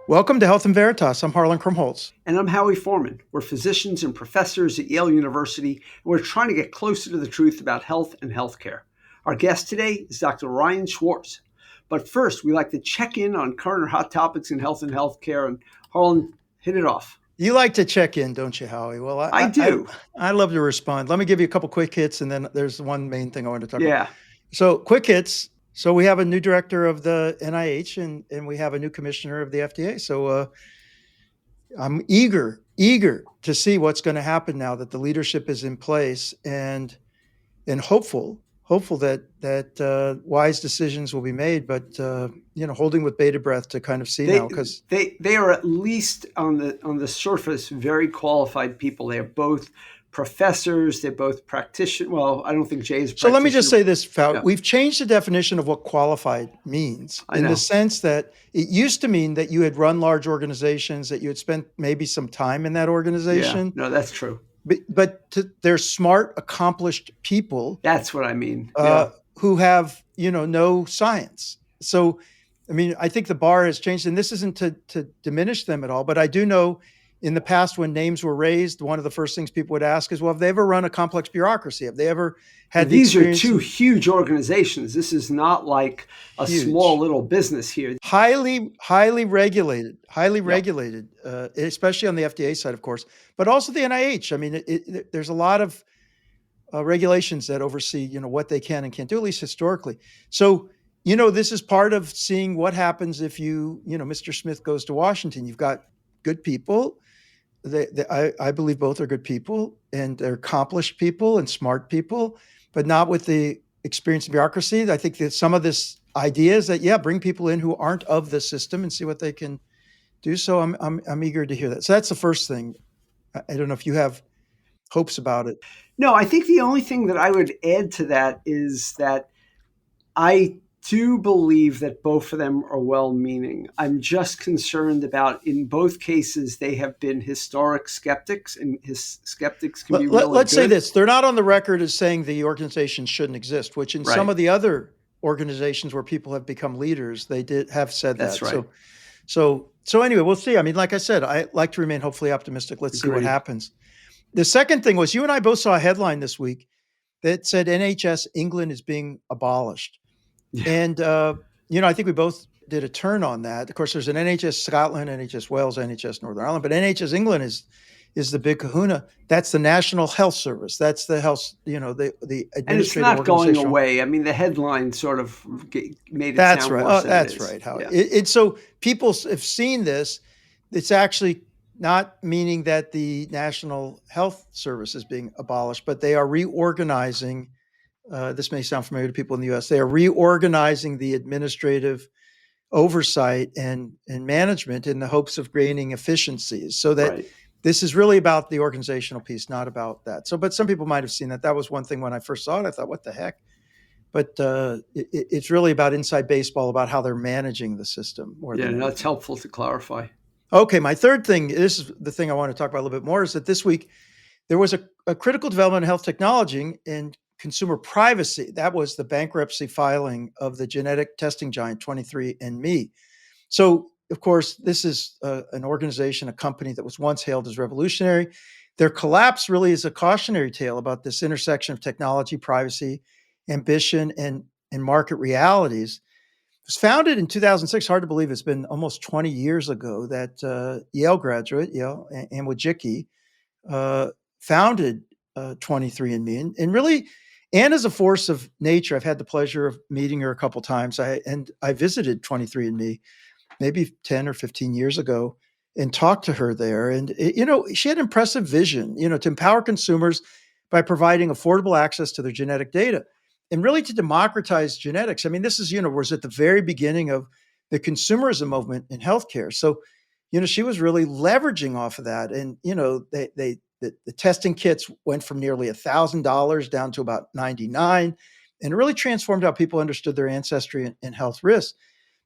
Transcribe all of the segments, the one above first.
Welcome to Health and Veritas. I'm Harlan Krumholtz. And I'm Howie Foreman. We're physicians and professors at Yale University, and we're trying to get closer to the truth about health and healthcare. Our guest today is Dr. Ryan Schwarz. But first, we like to check in on current or hot topics in health and healthcare. And Harlan, hit it off. You like to check in, don't you, Howie? Well, I do. I love to respond. Let me give you a couple quick hits, and then there's one main thing I want to talk about. Yeah. So quick hits. So we have a new director of the NIH, and we have a new commissioner of the FDA. So I'm eager to see what's going to happen now that the leadership is in place, and hopeful that wise decisions will be made. But holding with bated breath to kind of see now, because they are at least on the surface very qualified people. They are both professors. They're both practitioners. Well, I don't think Jay is. So let me just say this, Fou. Yeah. We've changed the definition of what qualified means in the sense that it used to mean that you had run large organizations, that you had spent maybe some time in that organization. Yeah. No, that's true. But they're smart, accomplished people. That's what I mean. Who have, no science. So, I mean, I think the bar has changed, and this isn't to diminish them at all, but I do know in the past when names were raised, one of the first things people would ask is, well, have they ever run a complex bureaucracy? Have they ever had These are two huge organizations. This is not like a small little business here. Highly regulated, especially on the FDA side, of course, but also the NIH. I mean, there's a lot of regulations that oversee, what they can and can't do, at least historically. So, this is part of seeing what happens if Mr. Smith goes to Washington. You've got good people. I believe both are good people, and they're accomplished people and smart people, but not with the experience in bureaucracy. I think that some of this idea is that, bring people in who aren't of the system and see what they can do. So I'm eager to hear that. So that's the first thing. I don't know if you have hopes about it. No, I think the only thing that I would add to that is that I do believe that both of them are well-meaning. I'm just concerned about, in both cases, they have been historic skeptics, and skeptics can be really good. Let's say this. They're not on the record as saying the organization shouldn't exist, which in some of the other organizations where people have become leaders, they have said that. That's right. So anyway, we'll see. I mean, like I said, I like to remain hopefully optimistic. Let's see what happens. The second thing was, you and I both saw a headline this week that said NHS England is being abolished. Yeah. And, I think we both did a turn on that. Of course, there's an NHS Scotland, NHS Wales, NHS Northern Ireland, but NHS England is the big kahuna. That's the National Health Service. That's the health, the administrative. And it's not going away. I mean, the headline sort of made it sound worse than it is. That's right. How so people have seen this. It's actually not meaning that the National Health Service is being abolished, but they are reorganizing. This may sound familiar to people in the U.S. They are reorganizing the administrative oversight and management in the hopes of gaining efficiencies, so that this is really about the organizational piece, not about that. So, but some people might have seen that. That was one thing when I first saw it. I thought, what the heck? But it's really about inside baseball, about how they're managing the system. That's helpful to clarify. Okay, my third thing, this is the thing I want to talk about a little bit more, is that this week there was a critical development in health technology and consumer privacy. That was the bankruptcy filing of the genetic testing giant 23andMe. So, of course, this is an organization, a company that was once hailed as revolutionary. Their collapse really is a cautionary tale about this intersection of technology, privacy, ambition, and market realities. It was founded in 2006. Hard to believe it's been almost 20 years ago that Yale graduate, and Wojcicki, founded 23andMe. And really, and as a force of nature, I've had the pleasure of meeting her a couple times. I visited 23andMe maybe 10 or 15 years ago and talked to her there. And, she had an impressive vision, to empower consumers by providing affordable access to their genetic data and really to democratize genetics. I mean, this is, was at the very beginning of the consumerism movement in healthcare. So, she was really leveraging off of that. And, the testing kits went from nearly $1,000 down to about $99, and it really transformed how people understood their ancestry and health risks.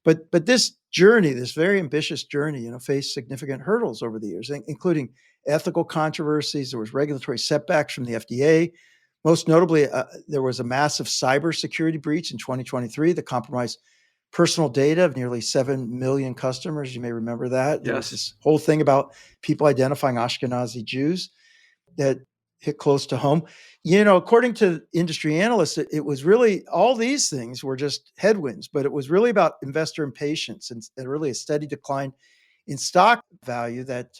But this journey, this very ambitious journey, faced significant hurdles over the years, including ethical controversies. There was regulatory setbacks from the FDA. Most notably, there was a massive cybersecurity breach in 2023 that compromised personal data of nearly 7 million customers. You may remember that. There was Yes. this whole thing about people identifying Ashkenazi Jews that hit close to home. According to industry analysts, it was really all these things were just headwinds, but it was really about investor impatience and really a steady decline in stock value that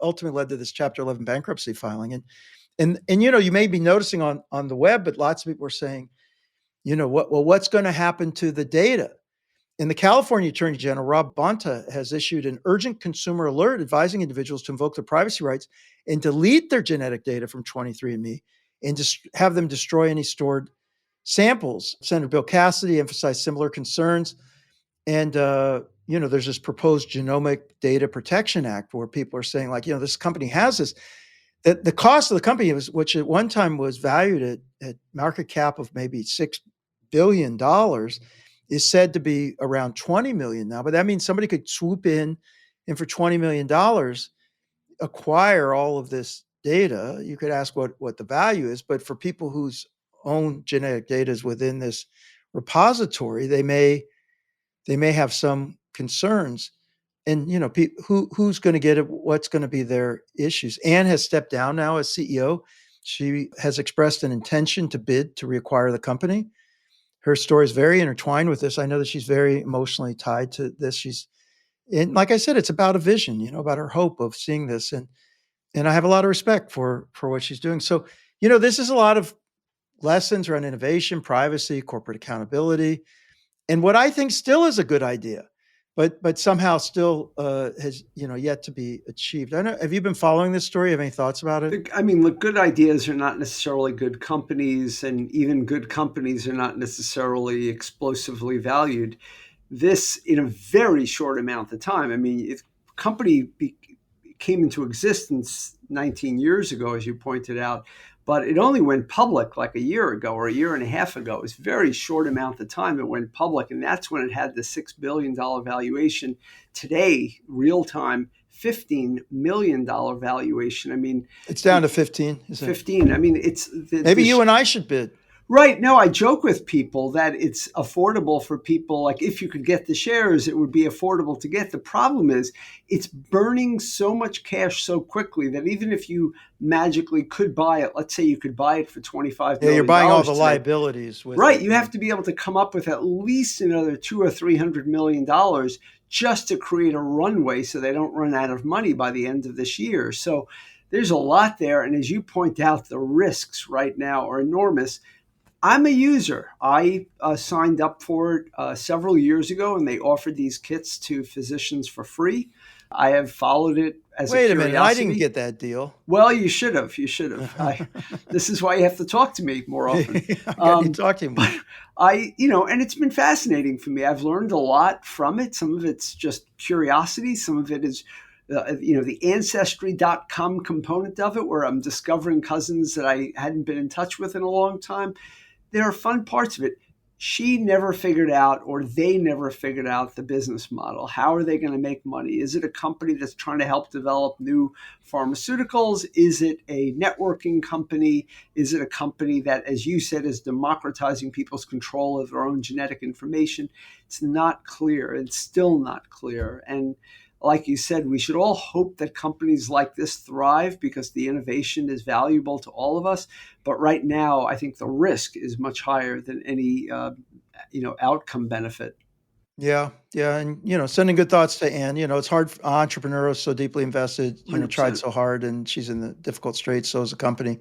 ultimately led to this Chapter 11 bankruptcy filing. And you may be noticing on the web, but lots of people were saying, what's going to happen to the data? And the California Attorney General, Rob Bonta, has issued an urgent consumer alert advising individuals to invoke their privacy rights and delete their genetic data from 23andMe and just have them destroy any stored samples. Senator Bill Cassidy emphasized similar concerns. And, there's this proposed Genomic Data Protection Act where people are saying, like, this company has this. That the cost of the company, which at one time was valued at market cap of maybe $6 billion, is said to be around 20 million now. But that means somebody could swoop in and for $20 million acquire all of this data. You could ask what the value is, but for people whose own genetic data is within this repository, they may have some concerns. And who's going to get it? What's going to be their issues? Anne has stepped down now as CEO. She has expressed an intention to bid to reacquire the company. Her story is very intertwined with this. I know that she's very emotionally tied to this. And like I said, it's about a vision, about her hope of seeing this. And I have a lot of respect for what she's doing. So, this is a lot of lessons around innovation, privacy, corporate accountability, and what I think still is a good idea, but somehow still has yet to be achieved. I know. Have you been following this story? Have any thoughts about it? I mean, look, good ideas are not necessarily good companies, and even good companies are not necessarily explosively valued. This in a very short amount of time. I mean, if company came into existence 19 years ago, as you pointed out, but it only went public like a year ago or a year and a half ago. It was a very short amount of time it went public, and that's when it had the $6 billion valuation. Today, real time, $15 million valuation. I mean, it's down to 15. 15. I mean, maybe you and I should bid. Right. No, I joke with people that it's affordable for people. Like if you could get the shares, it would be affordable to get. The problem is it's burning so much cash so quickly that even if you magically could buy it, let's say you could buy it for $25 million. Yeah, you're buying all the liabilities. Right. You have to be able to come up with at least another $200 or $300 million just to create a runway so they don't run out of money by the end of this year. So there's a lot there. And as you point out, the risks right now are enormous. I'm a user. I signed up for it several years ago, and they offered these kits to physicians for free. I have followed it as a curiosity. Wait a minute, I didn't get that deal. Well, you should have. You should have. This is why you have to talk to me more often. Talk to him. But and it's been fascinating for me. I've learned a lot from it. Some of it's just curiosity. Some of it is the ancestry.com component of it, where I'm discovering cousins that I hadn't been in touch with in a long time. There are fun parts of it. She never figured out, or they never figured out, the business model. How are they going to make money? Is it a company that's trying to help develop new pharmaceuticals? Is it a networking company? Is it a company that, as you said, is democratizing people's control of their own genetic information? It's not clear. It's still not clear. And like you said, we should all hope that companies like this thrive because the innovation is valuable to all of us. But right now, I think the risk is much higher than any, outcome benefit. Yeah. And sending good thoughts to Anne. It's hard for entrepreneurs so deeply invested. 100%. Tried so hard, and she's in the difficult straits. So is the company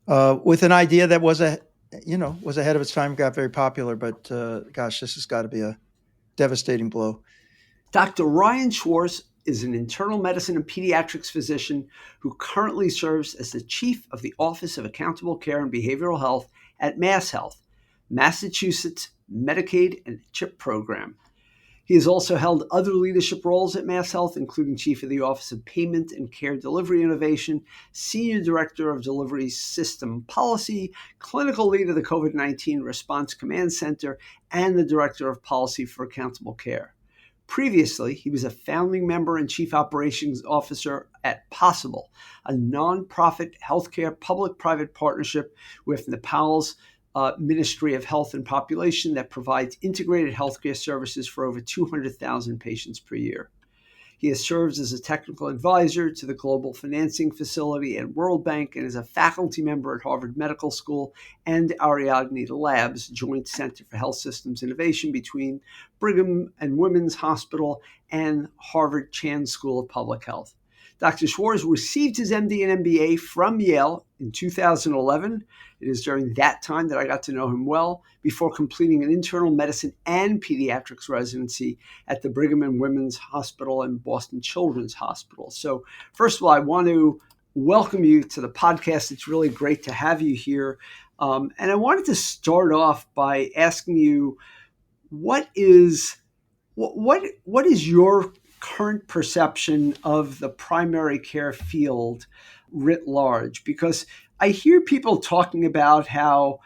with an idea that was ahead of its time, got very popular. But gosh, this has got to be a devastating blow. Dr. Ryan Schwarz is an internal medicine and pediatrics physician who currently serves as the chief of the Office of Accountable Care and Behavioral Health at MassHealth, Massachusetts Medicaid and CHIP program. He has also held other leadership roles at MassHealth, including chief of the Office of Payment and Care Delivery Innovation, senior director of Delivery System Policy, clinical lead of the COVID-19 Response Command Center, and the director of policy for accountable care. Previously, he was a founding member and chief operations officer at Possible, a nonprofit healthcare public-private partnership with Nepal's Ministry of Health and Population that provides integrated healthcare services for over 200,000 patients per year. He has served as a technical advisor to the Global Financing Facility and World Bank and is a faculty member at Harvard Medical School and Ariadne Labs Joint Center for Health Systems Innovation between Brigham and Women's Hospital and Harvard Chan School of Public Health. Dr. Schwarz received his MD and MBA from Yale in 2011. It is during that time that I got to know him well before completing an internal medicine and pediatrics residency at the Brigham and Women's Hospital and Boston Children's Hospital. So first of all, I want to welcome you to the podcast. It's really great to have you here. And I wanted to start off by asking you, what is your current perception of the primary care field writ large? Because I hear people talking about how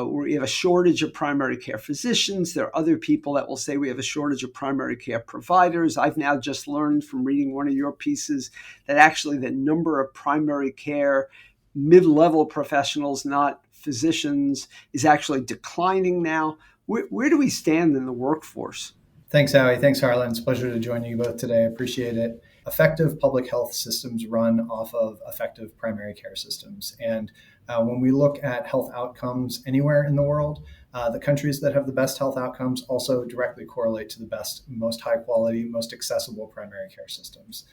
we have a shortage of primary care physicians. There are other people that will say we have a shortage of primary care providers. I've now just learned from reading one of your pieces that actually the number of primary care mid-level professionals, not physicians, is actually declining now. Where do we stand in the workforce? Thanks, Howie. Thanks, Harlan. It's a pleasure to join you both today. I appreciate it. Effective public health systems run off of effective primary care systems. And when we look at health outcomes anywhere in the world, the countries that have the best health outcomes also directly correlate to the best, most high quality, most accessible primary care systems.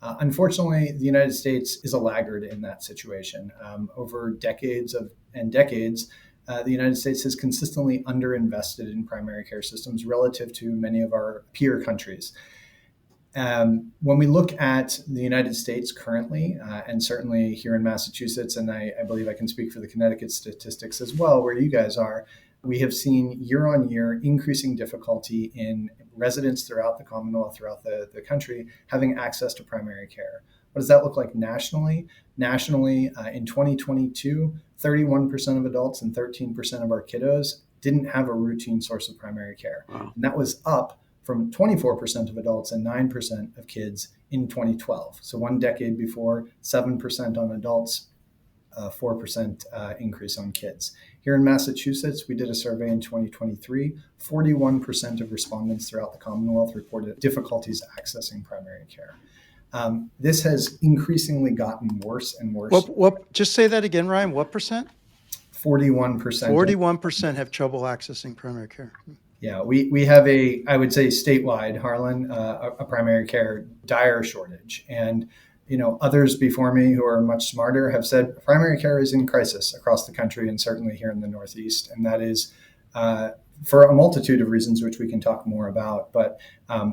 Unfortunately, the United States is a laggard in that situation. Over decades, the United States has consistently underinvested in primary care systems relative to many of our peer countries. When we look at the United States currently, and certainly here in Massachusetts, and I believe I can speak for the Connecticut statistics as well, where you guys are, we have seen year on year increasing difficulty in residents throughout the Commonwealth, throughout the country, having access to primary care. What does that look like nationally? Nationally, in 2022, 31% of adults and 13% of our kiddos didn't have a routine source of primary care. Wow. And that was up from 24% of adults and 9% of kids in 2012. So one decade before, 7% on adults, 4% increase on kids. Here in Massachusetts, we did a survey in 2023. 41% of respondents throughout the Commonwealth reported difficulties accessing primary care. This has increasingly gotten worse and worse. What? Just say that again, Ryan. What percent? 41%. 41% have trouble accessing primary care. Yeah, we have I would say statewide, Harlan, a primary care dire shortage. And, others before me who are much smarter have said primary care is in crisis across the country and certainly here in the Northeast. And that is for a multitude of reasons, which we can talk more about. But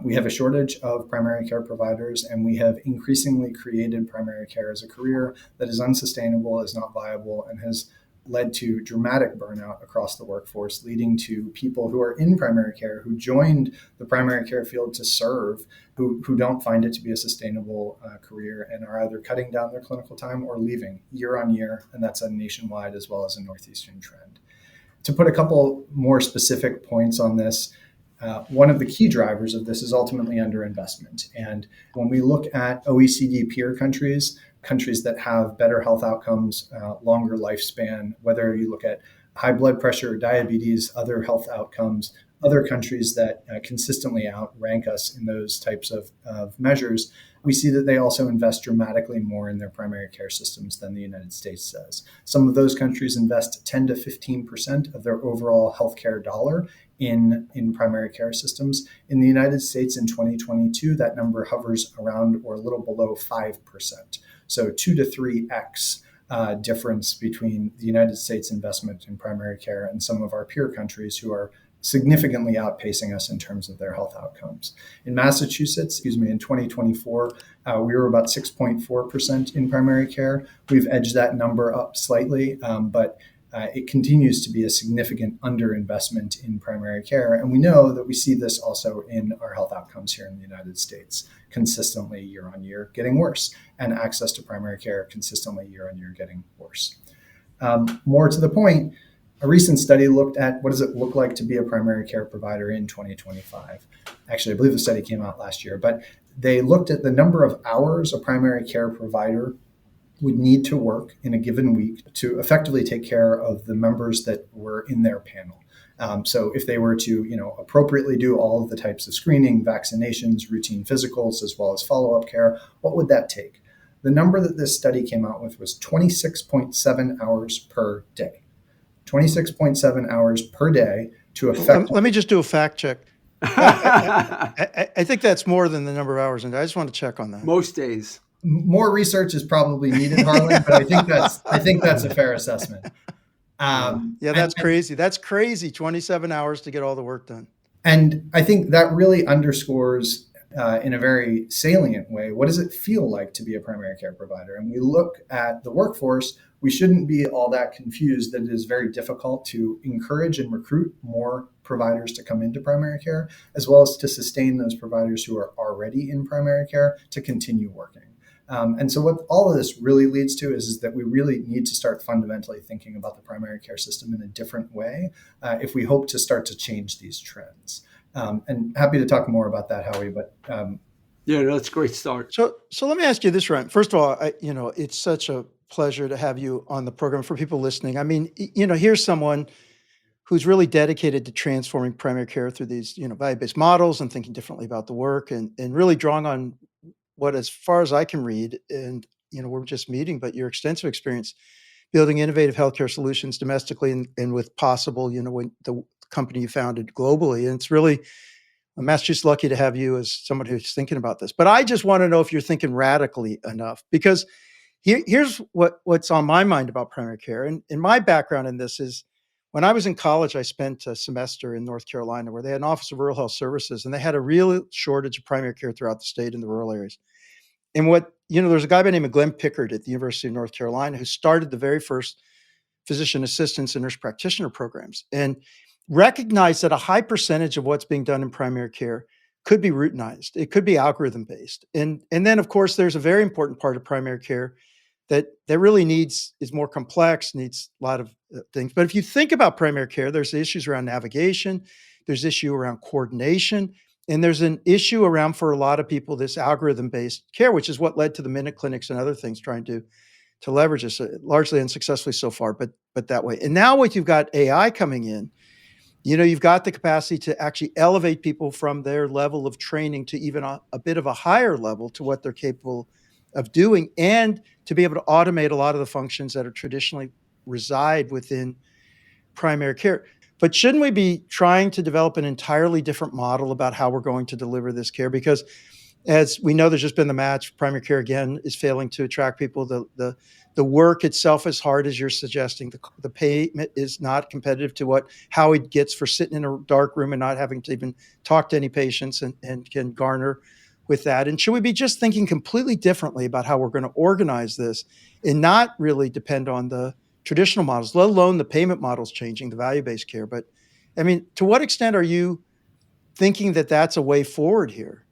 we have a shortage of primary care providers, and we have increasingly created primary care as a career that is unsustainable, is not viable, and has led to dramatic burnout across the workforce, leading to people who are in primary care, who joined the primary care field to serve, who don't find it to be a sustainable career and are either cutting down their clinical time or leaving year on year. And that's a nationwide as well as a Northeastern trend. To put a couple more specific points on this, one of the key drivers of this is ultimately underinvestment. And when we look at OECD peer countries that have better health outcomes, longer lifespan, whether you look at high blood pressure, diabetes, other health outcomes, other countries that consistently outrank us in those types of measures, we see that they also invest dramatically more in their primary care systems than the United States does. Some of those countries invest 10 to 15% of their overall healthcare dollar in primary care systems. In the United States in 2022, that number hovers around or a little below 5%. So 2 to 3x difference between the United States investment in primary care and some of our peer countries who are significantly outpacing us in terms of their health outcomes. In Massachusetts, in 2024, we were about 6.4% in primary care. We've edged that number up slightly, but it continues to be a significant underinvestment in primary care. And we know that we see this also in our health outcomes here in the United States, consistently year on year getting worse, and access to primary care consistently year on year getting worse. More to the point, a recent study looked at what does it look like to be a primary care provider in 2025. Actually, I believe the study came out last year, but they looked at the number of hours a primary care provider would need to work in a given week to effectively take care of the members that were in their panel. So if they were to, appropriately do all of the types of screening, vaccinations, routine physicals, as well as follow-up care, what would that take? The number that this study came out with was 26.7 hours per day. 26.7 hours per day to affect. Let me just do a fact check. I think that's more than the number of hours, and I just want to check on that. Most days. More research is probably needed, Harlan, but I think that's a fair assessment. That's crazy. That's crazy. 27 hours to get all the work done. And I think that really underscores in a very salient way, what does it feel like to be a primary care provider? And we look at the workforce, we shouldn't be all that confused that it is very difficult to encourage and recruit more providers to come into primary care, as well as to sustain those providers who are already in primary care to continue working. And so what all of this really leads to is that we really need to start fundamentally thinking about the primary care system in a different way if we hope to start to change these trends. And happy to talk more about that, Howie. But that's a great start. So let me ask you this, Ryan. First of all, it's such a pleasure to have you on the program. For people listening, I mean, here's someone who's really dedicated to transforming primary care through these, value-based models and thinking differently about the work and really drawing on what, as far as I can read, and we're just meeting, but your extensive experience building innovative healthcare solutions domestically and with possible, when the company you founded globally. And it's really, Massachusetts lucky to have you as someone who's thinking about this. But I just want to know if you're thinking radically enough, because here's what's on my mind about primary care. And my background in this is, when I was in college, I spent a semester in North Carolina where they had an Office of Rural Health Services, and they had a real shortage of primary care throughout the state in the rural areas. And there's a guy by the name of Glenn Pickard at the University of North Carolina who started the very first physician assistants and nurse practitioner programs and recognized that a high percentage of what's being done in primary care could be routinized. It could be algorithm based. And then, of course, there's a very important part of primary care that really is more complex, needs a lot of things. But if you think about primary care, there's issues around navigation, there's issue around coordination, and there's an issue around, for a lot of people, this algorithm-based care, which is what led to the minute clinics and other things trying to leverage this, largely unsuccessfully so far, but that way. And now what you've got AI coming in, you've got the capacity to actually elevate people from their level of training to even a bit of a higher level to what they're capable of doing, and to be able to automate a lot of the functions that are traditionally reside within primary care. But shouldn't we be trying to develop an entirely different model about how we're going to deliver this care? Because as we know, there's just been the match. Primary care, again, is failing to attract people. The work itself is hard, as you're suggesting. The payment is not competitive to how it gets for sitting in a dark room and not having to even talk to any patients and can garner with that. And should we be just thinking completely differently about how we're going to organize this and not really depend on the traditional models, let alone the payment models changing, the value-based care? But I mean, to what extent are you thinking that that's a way forward here?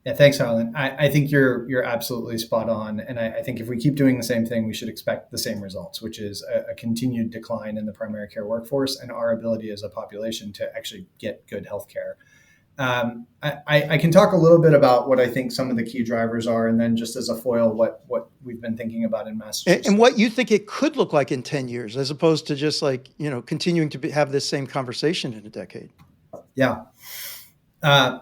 Yeah, thanks, Harlan. I think you're absolutely spot on. And I think if we keep doing the same thing, we should expect the same results, which is a continued decline in the primary care workforce and our ability as a population to actually get good health care. I can talk a little bit about what I think some of the key drivers are, and then just as a foil, what we've been thinking about in Massachusetts. And what you think it could look like in 10 years, as opposed to just continuing to have this same conversation in a decade. Yeah.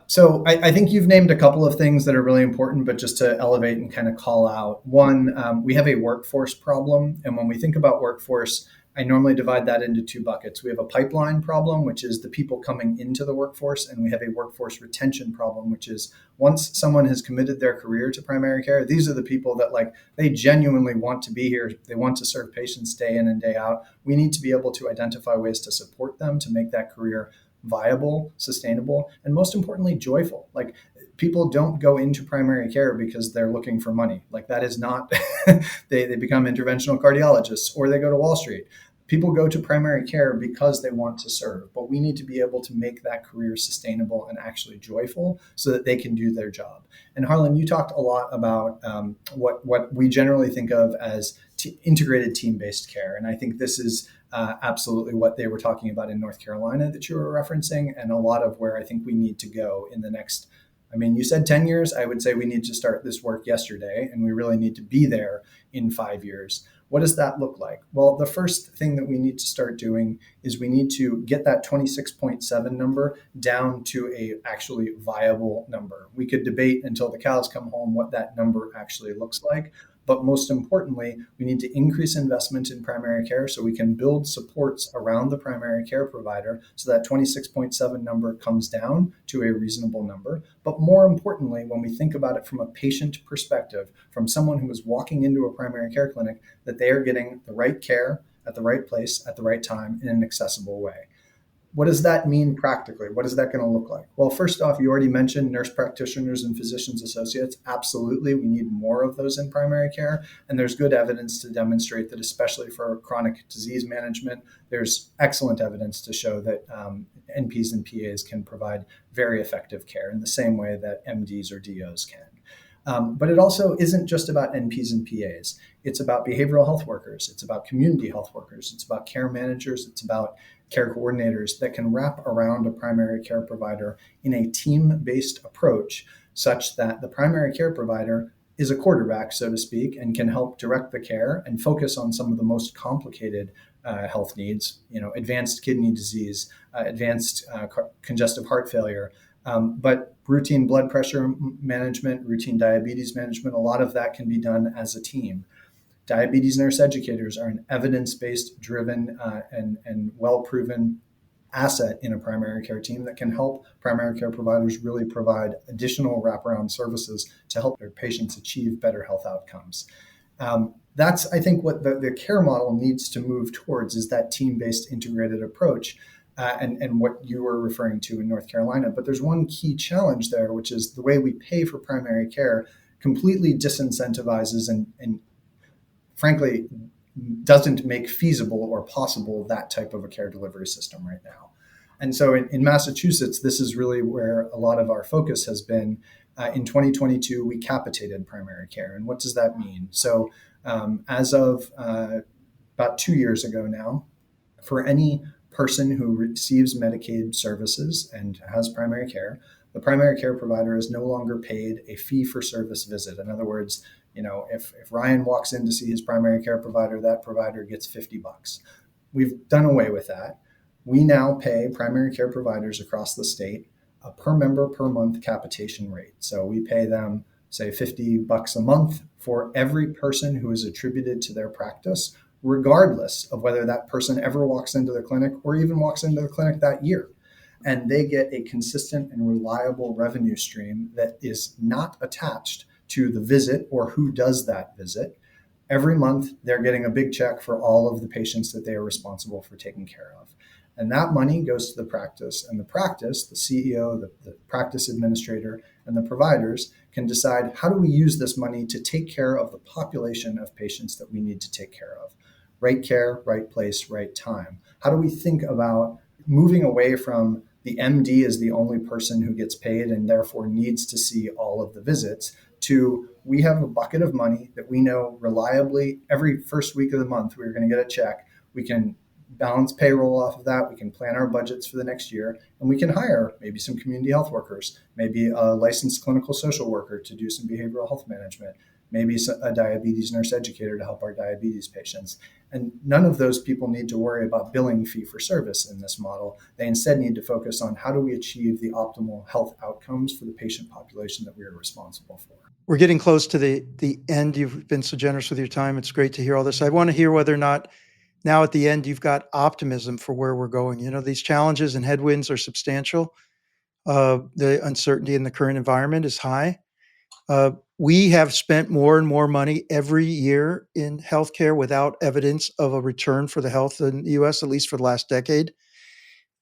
So I think you've named a couple of things that are really important, but just to elevate and kind of call out. One, we have a workforce problem. And when we think about workforce, I normally divide that into two buckets. We have a pipeline problem, which is the people coming into the workforce, and we have a workforce retention problem, which is once someone has committed their career to primary care, these are the people that they genuinely want to be here. They want to serve patients day in and day out. We need to be able to identify ways to support them to make that career viable, sustainable, and most importantly, joyful. People don't go into primary care because they're looking for money. That is not, they become interventional cardiologists or they go to Wall Street. People go to primary care because they want to serve, but we need to be able to make that career sustainable and actually joyful so that they can do their job. And Harlan, you talked a lot about what we generally think of as integrated team-based care. And I think this is absolutely what they were talking about in North Carolina that you were referencing, and a lot of where I think we need to go in the next I mean, you said 10 years. I would say we need to start this work yesterday, and we really need to be there in 5 years. What does that look like? Well, the first thing that we need to start doing is we need to get that 26.7 number down to a actually viable number. We could debate until the cows come home what that number actually looks like. But most importantly, we need to increase investment in primary care so we can build supports around the primary care provider so that 26.7 number comes down to a reasonable number. But more importantly, when we think about it from a patient perspective, from someone who is walking into a primary care clinic, that they are getting the right care at the right place at the right time in an accessible way. What does that mean practically? What is that going to look like? Well, first off, you already mentioned nurse practitioners and physicians associates. Absolutely, we need more of those in primary care. And there's good evidence to demonstrate that, especially for chronic disease management, there's excellent evidence to show that NPs and PAs can provide very effective care in the same way that MDs or DOs can. But it also isn't just about NPs and PAs. It's about behavioral health workers. It's about community health workers. It's about care managers. It's about care coordinators that can wrap around a primary care provider in a team-based approach such that the primary care provider is a quarterback, so to speak, and can help direct the care and focus on some of the most complicated health needs, advanced kidney disease, advanced congestive heart failure, but routine blood pressure management, routine diabetes management, a lot of that can be done as a team. Diabetes nurse educators are an evidence-based driven and well-proven asset in a primary care team that can help primary care providers really provide additional wraparound services to help their patients achieve better health outcomes. That's, I think, what the care model needs to move towards, is that team-based integrated approach and what you were referring to in North Carolina. But there's one key challenge there, which is the way we pay for primary care completely disincentivizes and frankly, doesn't make feasible or possible that type of a care delivery system right now. And so in Massachusetts, this is really where a lot of our focus has been. In 2022, we capitated primary care. And what does that mean? So as of about 2 years ago now, for any person who receives Medicaid services and has primary care, the primary care provider is no longer paid a fee-for-service visit. In other words, if Ryan walks in to see his primary care provider, that provider gets $50. We've done away with that. We now pay primary care providers across the state a per member per month capitation rate. So we pay them, say, $50 a month for every person who is attributed to their practice, regardless of whether that person ever walks into the clinic or even walks into the clinic that year. And they get a consistent and reliable revenue stream that is not attached to the visit or who does that visit. Every month, they're getting a big check for all of the patients that they are responsible for taking care of. And that money goes to the practice, and the practice, the CEO, the practice administrator, and the providers can decide, how do we use this money to take care of the population of patients that we need to take care of? Right care, right place, right time. How do we think about moving away from the MD as the only person who gets paid and therefore needs to see all of the visits, to we have a bucket of money that we know reliably every first week of the month we're going to get a check. We can balance payroll off of that. We can plan our budgets for the next year, and we can hire maybe some community health workers, maybe a licensed clinical social worker to do some behavioral health management, maybe a diabetes nurse educator to help our diabetes patients. And none of those people need to worry about billing fee for service in this model. They instead need to focus on, how do we achieve the optimal health outcomes for the patient population that we are responsible for. We're getting close to the end. You've been so generous with your time. It's great to hear all this. I want to hear whether or not now at the end you've got optimism for where we're going. These challenges and headwinds are substantial. The uncertainty in the current environment is high. We have spent more and more money every year in healthcare without evidence of a return for the health in the U.S., at least for the last decade.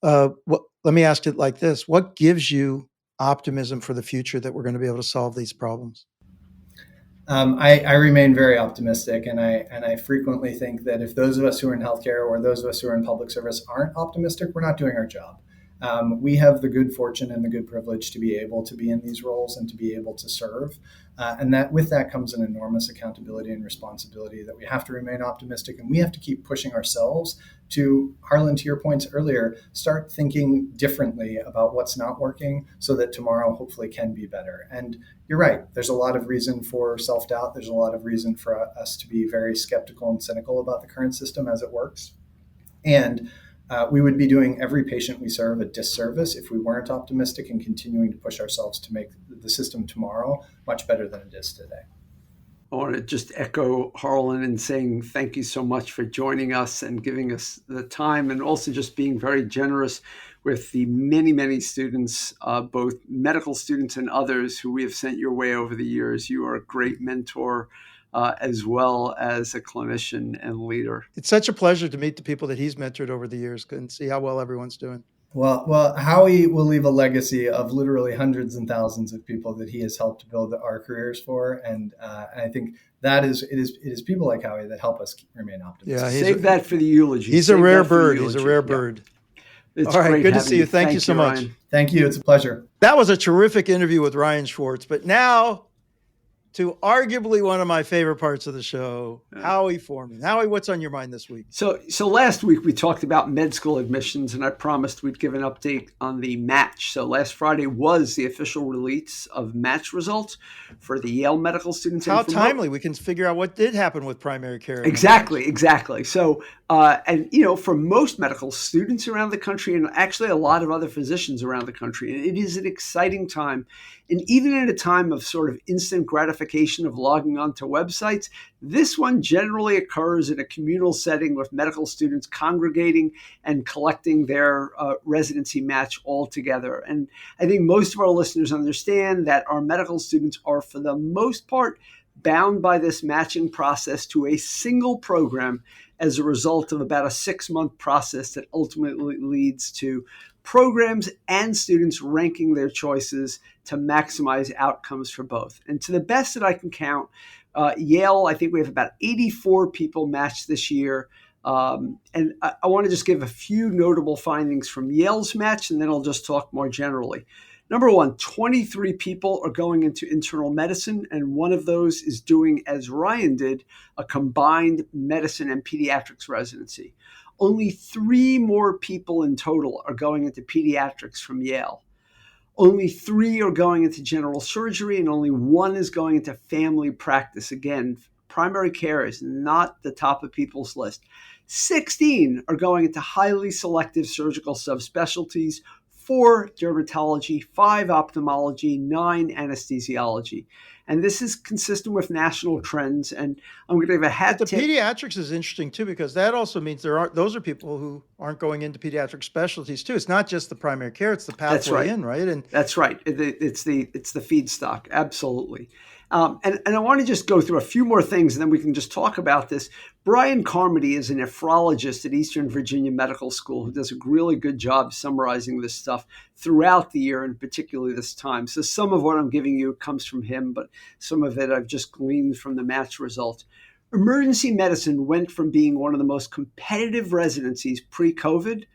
Let me ask it like this. What gives you optimism for the future that we're going to be able to solve these problems? I remain very optimistic, and I frequently think that if those of us who are in healthcare or those of us who are in public service aren't optimistic, we're not doing our job. We have the good fortune and the good privilege to be able to be in these roles and to be able to serve. And that with that comes an enormous accountability and responsibility that we have to remain optimistic, and we have to keep pushing ourselves to, Harlan, to your points earlier, start thinking differently about what's not working so that tomorrow hopefully can be better. And you're right, there's a lot of reason for self-doubt. There's a lot of reason for us to be very skeptical and cynical about the current system as it works. And we would be doing every patient we serve a disservice if we weren't optimistic and continuing to push ourselves to make the system tomorrow much better than it is today. I want to just echo Harlan in saying thank you so much for joining us and giving us the time, and also just being very generous with the many, many students, both medical students and others who we have sent your way over the years. You are a great mentor, as well as a clinician and leader. It's such a pleasure to meet the people that he's mentored over the years and see how well everyone's doing. Well, Howie will leave a legacy of literally hundreds and thousands of people that he has helped build our careers for, and I think it is people like Howie that help us remain optimistic. Yeah, Save that for the eulogy. He's a rare bird. He's a rare bird. It's all right, great good to see you. Thank you so much. Ryan. Thank you. It's a pleasure. That was a terrific interview with Ryan Schwarz. But now to arguably one of my favorite parts of the show, Howie Foreman. Howie, what's on your mind this week? So last week we talked about med school admissions, and I promised we'd give an update on the match. So last Friday was the official release of match results for the Yale medical students. How timely. We can figure out what did happen with primary care. Exactly. So, for most medical students around the country, and actually a lot of other physicians around the country, it is an exciting time. And even in a time of sort of instant gratification of logging onto websites, this one generally occurs in a communal setting with medical students congregating and collecting their residency match all together. And I think most of our listeners understand that our medical students are, for the most part, bound by this matching process to a single program as a result of about a 6-month process that ultimately leads to programs and students ranking their choices to maximize outcomes for both. And to the best that I can count, Yale, I think we have about 84 people matched this year. And I want to just give a few notable findings from Yale's match, and then I'll just talk more generally. Number one, 23 people are going into internal medicine, and one of those is doing, as Ryan did, a combined medicine and pediatrics residency. Only 3 more people in total are going into pediatrics from Yale. Only 3 are going into general surgery, and only 1 is going into family practice. Again, primary care is not the top of people's list. 16 are going into highly selective surgical subspecialties, 4 dermatology, 5 ophthalmology, 9 anesthesiology. And this is consistent with national trends. And I'm going to give a hat tip. The pediatrics is interesting too, because that also means those are people who aren't going into pediatric specialties too. It's not just the primary care; it's the pathway in, right? And that's right. It's the feedstock, absolutely. And I want to just go through a few more things, and then we can just talk about this. Brian Carmody is a nephrologist at Eastern Virginia Medical School who does a really good job summarizing this stuff throughout the year, and particularly this time. So some of what I'm giving you comes from him, but some of it I've just gleaned from the match results. Emergency medicine went from being one of the most competitive residencies pre-COVID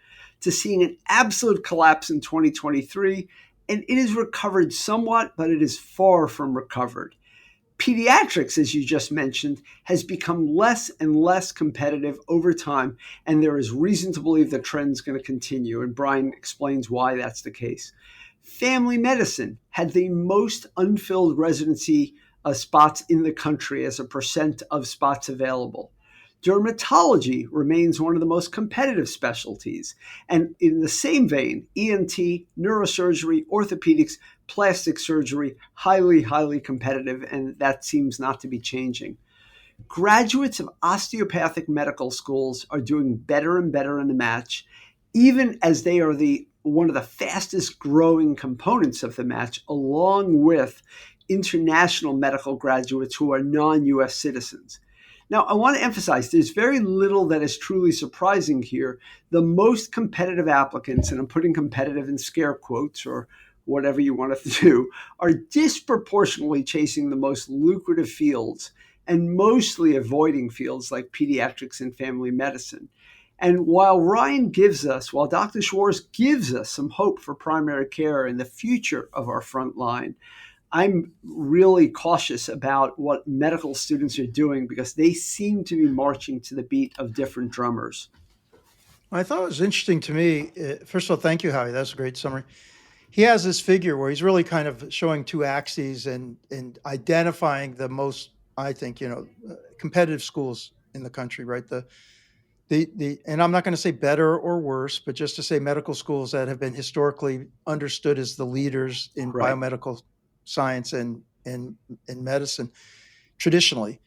to seeing an absolute collapse in 2023, and it has recovered somewhat, but it is far from recovered. Pediatrics, as you just mentioned, has become less and less competitive over time, and there is reason to believe the trend's going to continue, and Brian explains why that's the case. Family medicine had the most unfilled residency spots in the country as a percent of spots available. Dermatology remains one of the most competitive specialties. And in the same vein, ENT, neurosurgery, orthopedics, plastic surgery, highly, highly competitive, and that seems not to be changing. Graduates of osteopathic medical schools are doing better and better in the match, even as they are one of the fastest growing components of the match, along with international medical graduates who are non-U.S. citizens. Now, I want to emphasize there's very little that is truly surprising here. The most competitive applicants, and I'm putting competitive in scare quotes or whatever you want to do, are disproportionately chasing the most lucrative fields and mostly avoiding fields like pediatrics and family medicine. And while Dr. Schwarz gives us some hope for primary care and the future of our front line, I'm really cautious about what medical students are doing because they seem to be marching to the beat of different drummers. I thought it was interesting to me. First of all, thank you, Howie. That's a great summary. He has this figure where he's really kind of showing two axes and identifying the most, I think, competitive schools in the country, right? And I'm not going to say better or worse, but just to say medical schools that have been historically understood as the leaders in Right. biomedical science and medicine traditionally.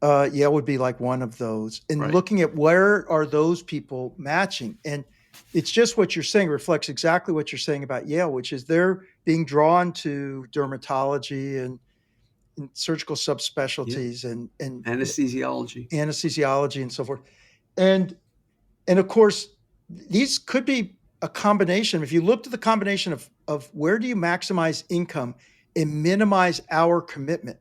Yale would be like one of those. And Right. looking at where are those people matching? And it's just what you're saying reflects exactly what you're saying about Yale, which is they're being drawn to dermatology and surgical subspecialties and Anesthesiology. and so forth. And of course, these could be a combination. If you looked at the combination of where do you maximize income and minimize our commitment,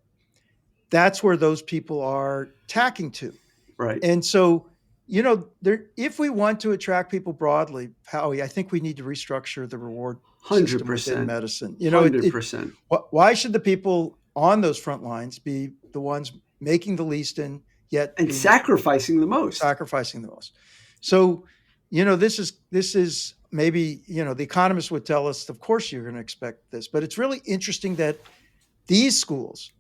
that's where those people are tacking to. Right. And so, if we want to attract people broadly, Howie, I think we need to restructure the reward system within 100%. medicine. 100%. Why should the people on those front lines be the ones making the least and yet sacrificing the most? So, this is maybe, the economists would tell us, of course you're going to expect this, but it's really interesting that these schools,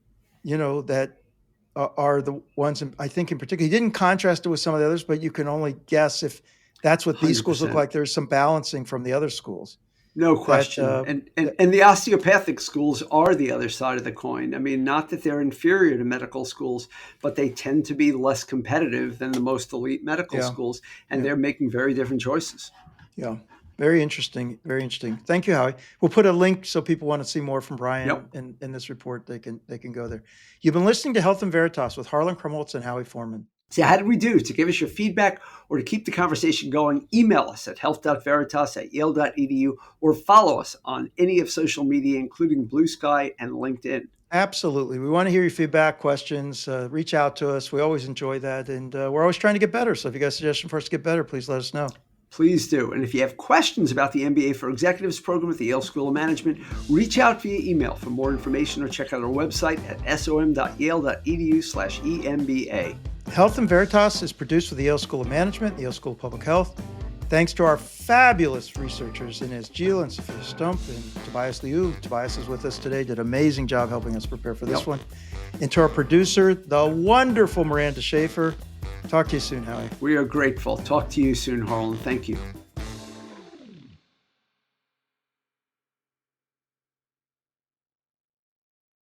that are the ones, I think in particular, he didn't contrast it with some of the others, but you can only guess if that's what these schools look 100%. like. There's some balancing from the other schools. No question. And the osteopathic schools are the other side of the coin. I mean, not that they're inferior to medical schools, but they tend to be less competitive than the most elite medical schools, and they're making very different choices. Yeah. Very interesting. Very interesting. Thank you, Howie. We'll put a link so people want to see more from Brian in this report. They can go there. You've been listening to Health and Veritas with Harlan Krumholtz and Howie Foreman. So how did we do? To give us your feedback or to keep the conversation going, email us at health.veritas@yale.edu or follow us on any of social media, including Blue Sky and LinkedIn. Absolutely. We want to hear your feedback, questions. Reach out to us. We always enjoy that. And we're always trying to get better. So if you got a suggestion for us to get better, please let us know. Please do. And if you have questions about the MBA for Executives program at the Yale School of Management, reach out via email for more information or check out our website at som.yale.edu/EMBA. Health and Veritas is produced with the Yale School of Management, the Yale School of Public Health. Thanks to our fabulous researchers, Inez Gil and Sophia Stump and Tobias Liu. Tobias is with us today, did an amazing job helping us prepare for this one. And to our producer, the wonderful Miranda Schaefer. Talk to you soon, Howie. We are grateful. Talk to you soon, Harlan. Thank you.